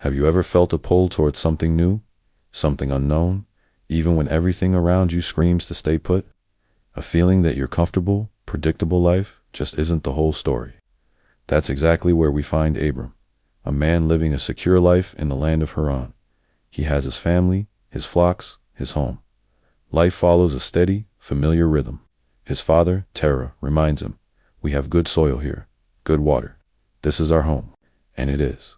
Have you ever felt a pull towards something new, something unknown, even when everything around you screams to stay put? A feeling that your comfortable, predictable life just isn't the whole story. That's exactly where we find Abram, a man living a secure life in the land of Haran. He has his family, his flocks, his home. Life follows a steady, familiar rhythm. His father, Terah, reminds him, "We have good soil here, good water. This is our home." And it is.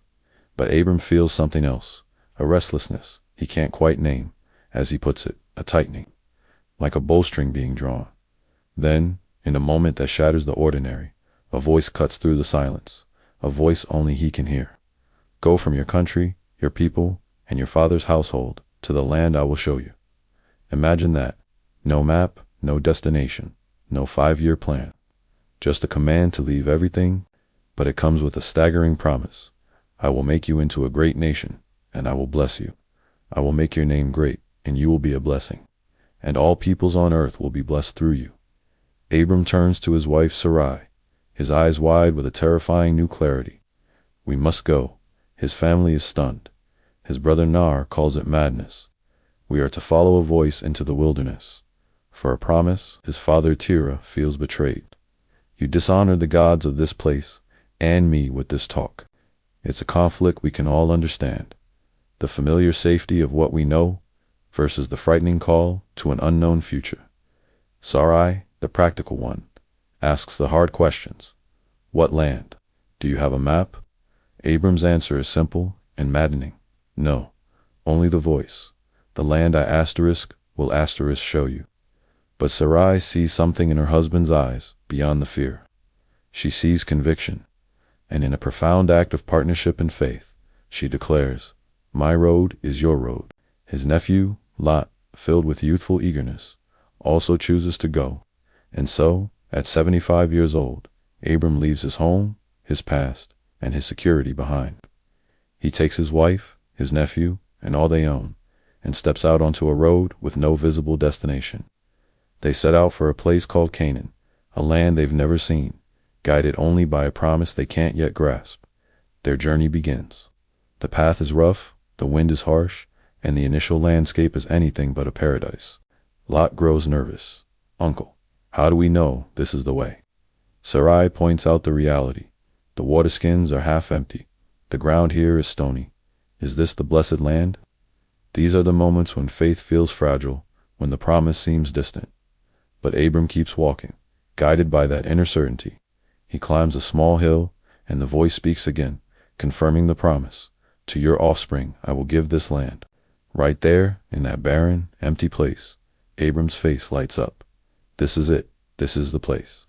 But Abram feels something else, a restlessness he can't quite name, as he puts it, a tightening, like a bowstring being drawn. Then, in a moment that shatters the ordinary, a voice cuts through the silence, a voice only he can hear. "Go from your country, your people, and your father's household to the land I will show you." Imagine that. No map, no destination, no 5-year plan. Just a command to leave everything, but it comes with a staggering promise. "I will make you into a great nation, and I will bless you. I will make your name great, and you will be a blessing. And all peoples on earth will be blessed through you." Abram turns to his wife Sarai, his eyes wide with a terrifying new clarity. "We must go." His family is stunned. His brother Nar calls it madness. We are to follow a voice into the wilderness. For a promise, his father Terah feels betrayed. "You dishonor the gods of this place and me with this talk." It's a conflict we can all understand. The familiar safety of what we know versus the frightening call to an unknown future. Sarai, the practical one, asks the hard questions. What land? Do you have a map? Abram's answer is simple and maddening. No, only the voice. The land I will show you. But Sarai sees something in her husband's eyes beyond the fear. She sees conviction, and in a profound act of partnership and faith, she declares, "My road is your road." His nephew, Lot, filled with youthful eagerness, also chooses to go. And so, at 75 years old, Abram leaves his home, his past, and his security behind. He takes his wife, his nephew, and all they own, and steps out onto a road with no visible destination. They set out for a place called Canaan, a land they've never seen, guided only by a promise they can't yet grasp. Their journey begins. The path is rough, the wind is harsh, and the initial landscape is anything but a paradise. Lot grows nervous. "Uncle, how do we know this is the way?" Sarai points out the reality. "The water skins are half empty. The ground here is stony. Is this the blessed land?" These are the moments when faith feels fragile, when the promise seems distant. But Abram keeps walking, guided by that inner certainty. He climbs a small hill, and the voice speaks again, confirming the promise. "To your offspring I will give this land." Right there, in that barren, empty place, Abram's face lights up. This is it. This is the place.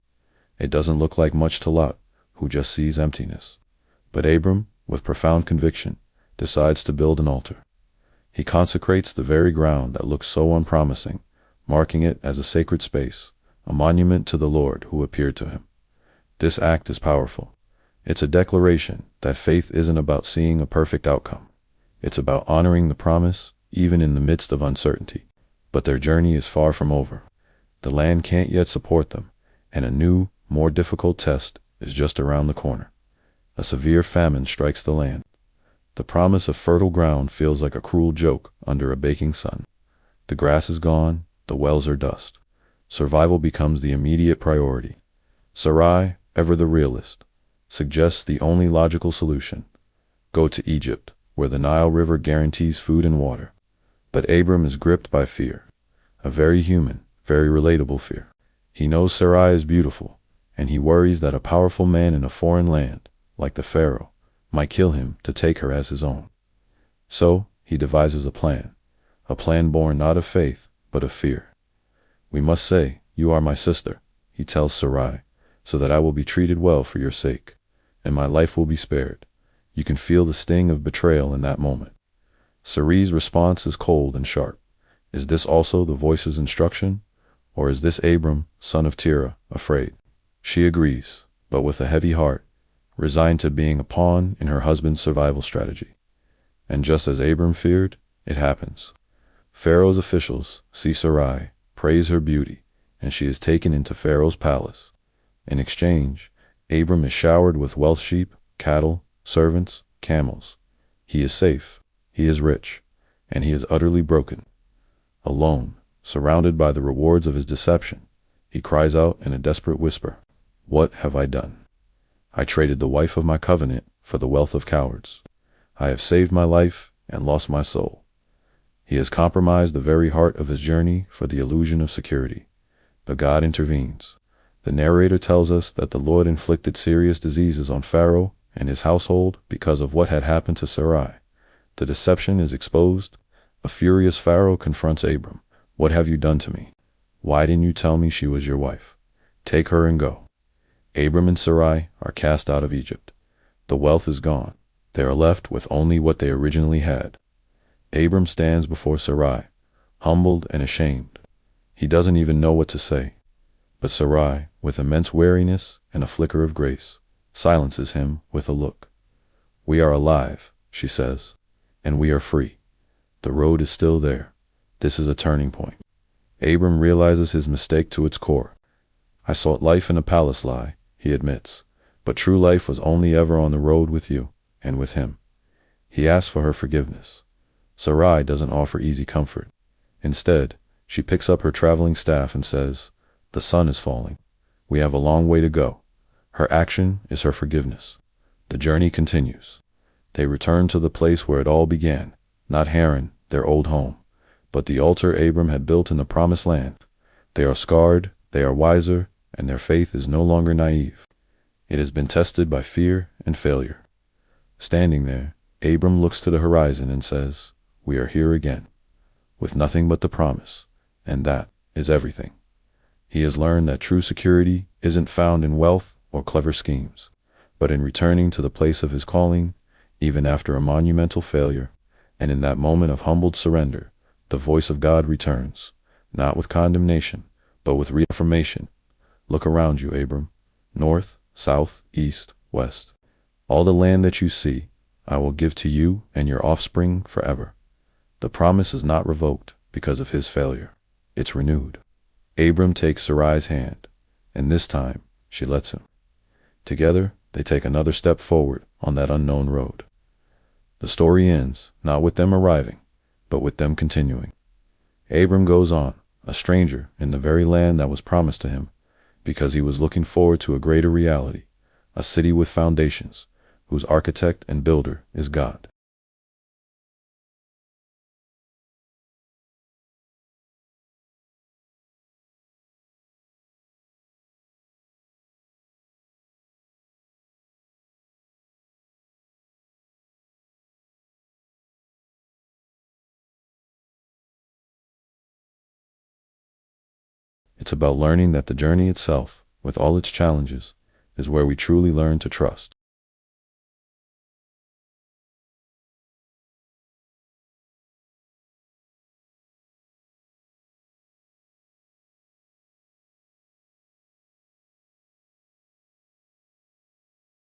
It doesn't look like much to Lot, who just sees emptiness. But Abram, with profound conviction, decides to build an altar. He consecrates the very ground that looks so unpromising, marking it as a sacred space, a monument to the Lord who appeared to him. This act is powerful. It's a declaration that faith isn't about seeing a perfect outcome. It's about honoring the promise, even in the midst of uncertainty. But their journey is far from over. The land can't yet support them, and a new, more difficult test is just around the corner. A severe famine strikes the land. The promise of fertile ground feels like a cruel joke under a baking sun. The grass is gone, the wells are dust. Survival becomes the immediate priority. Sarai, ever the realist, suggests the only logical solution. Go to Egypt, where the Nile River guarantees food and water. But Abram is gripped by fear, a very human, very relatable fear. He knows Sarai is beautiful, and he worries that a powerful man in a foreign land, like the Pharaoh, might kill him to take her as his own. So he devises a plan born not of faith, but of fear. "We must say, 'You are my sister,'" he tells Sarai, "so that I will be treated well for your sake, and my life will be spared." You can feel the sting of betrayal in that moment. Sarai's response is cold and sharp. Is this also the voice's instruction? Or is this Abram, son of Terah, afraid? She agrees, but with a heavy heart, resigned to being a pawn in her husband's survival strategy. And just as Abram feared, it happens. Pharaoh's officials see Sarai, praise her beauty, and she is taken into Pharaoh's palace. In exchange, Abram is showered with wealth, sheep, cattle, servants, camels. He is safe, he is rich, and he is utterly broken. Alone, surrounded by the rewards of his deception, he cries out in a desperate whisper, "What have I done? I traded the wife of my covenant for the wealth of cowards. I have saved my life and lost my soul." He has compromised the very heart of his journey for the illusion of security. But God intervenes. The narrator tells us that the Lord inflicted serious diseases on Pharaoh and his household because of what had happened to Sarai. The deception is exposed. A furious Pharaoh confronts Abram. "What have you done to me? Why didn't you tell me she was your wife? Take her and go." Abram and Sarai are cast out of Egypt. The wealth is gone. They are left with only what they originally had. Abram stands before Sarai, humbled and ashamed. He doesn't even know what to say. But Sarai, with immense wariness and a flicker of grace, silences him with a look. "We are alive," she says, "and we are free. The road is still there. This is a turning point." Abram realizes his mistake to its core. "I sought life in a palace lie," he admits, "but true life was only ever on the road with you and with him." He asks for her forgiveness. Sarai doesn't offer easy comfort. Instead, she picks up her traveling staff and says, "The sun is falling. We have a long way to go." Her action is her forgiveness. The journey continues. They return to the place where it all began, not Haran, their old home, but the altar Abram had built in the promised land. They are scarred, they are wiser, and their faith is no longer naive. It has been tested by fear and failure. Standing there, Abram looks to the horizon and says, "We are here again, with nothing but the promise, and that is everything." He has learned that true security isn't found in wealth or clever schemes, but in returning to the place of his calling, even after a monumental failure. And in that moment of humbled surrender, the voice of God returns, not with condemnation, but with reaffirmation. "Look around you, Abram. North, south, east, west. All the land that you see, I will give to you and your offspring forever." The promise is not revoked because of his failure. It's renewed. Abram takes Sarai's hand, and this time she lets him. Together, they take another step forward on that unknown road. The story ends not with them arriving, but with them continuing. Abram goes on, a stranger in the very land that was promised to him, because he was looking forward to a greater reality, a city with foundations, whose architect and builder is God. It's about learning that the journey itself, with all its challenges, is where we truly learn to trust.